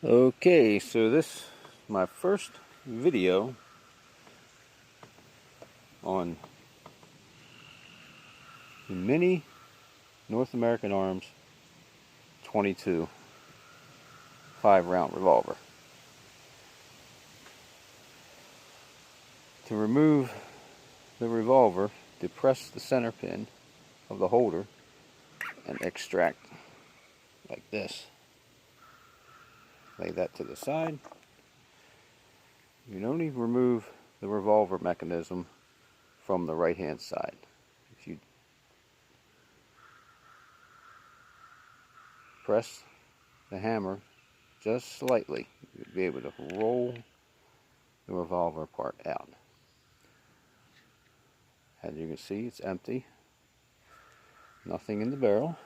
Okay, so this is my first video on the mini North American Arms 22 5-round revolver. To remove the revolver, depress the center pin of the holder and extract like this. Lay that to the side. You can only remove the revolver mechanism from the right hand side. If you press the hammer just slightly, you'll be able to roll the revolver part out. As you can see, it's empty. Nothing in the barrel.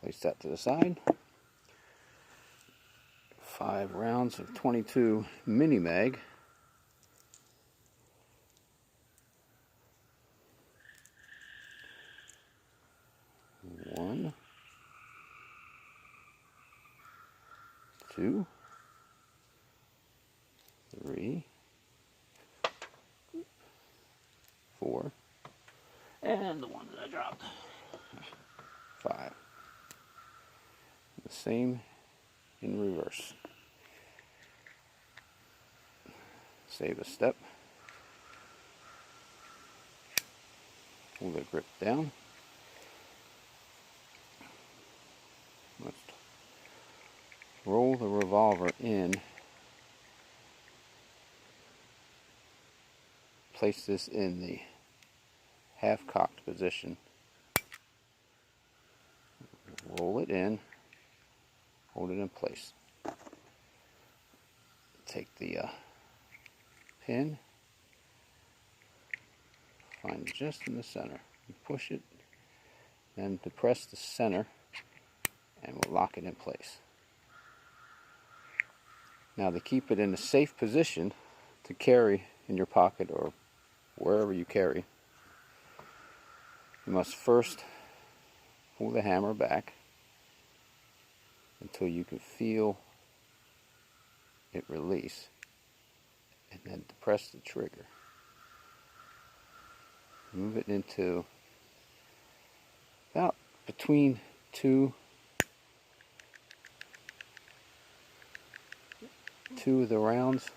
Place that to the side. 5 rounds of 22 mini mag. One, two, three, 4, and the one that I dropped. 5. The same in reverse. Save a step. Pull the grip down. Let's roll the revolver in. Place this in the half-cocked position. Roll it in. Hold it in place. Take the pin. Find it just in the center. You push it, then depress the center, and we'll lock it in place. Now, to keep it in a safe position to carry in your pocket or wherever you carry, you must first pull the hammer back until you can feel it release, and then depress the trigger. Move it into about between two of the rounds,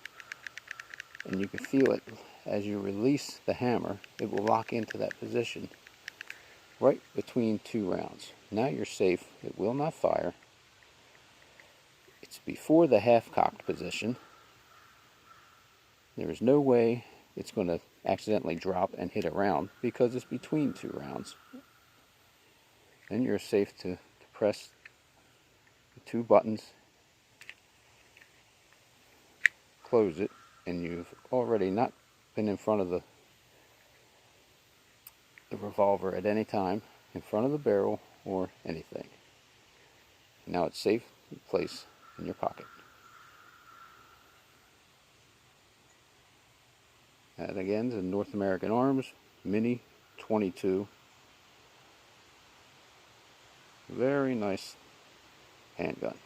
and you can feel it as you release the hammer. It will lock into that position right between 2 rounds. Now you're safe. It will not fire. It's before the half-cocked position. There is no way it's going to accidentally drop and hit a round because it's between 2 rounds. Then you're safe to press the 2 buttons, close it, and you've already not been in front of the revolver at any time, in front of the barrel or anything. Now it's safe to place in your pocket. That again is a North American Arms Mini 22. Very nice handgun.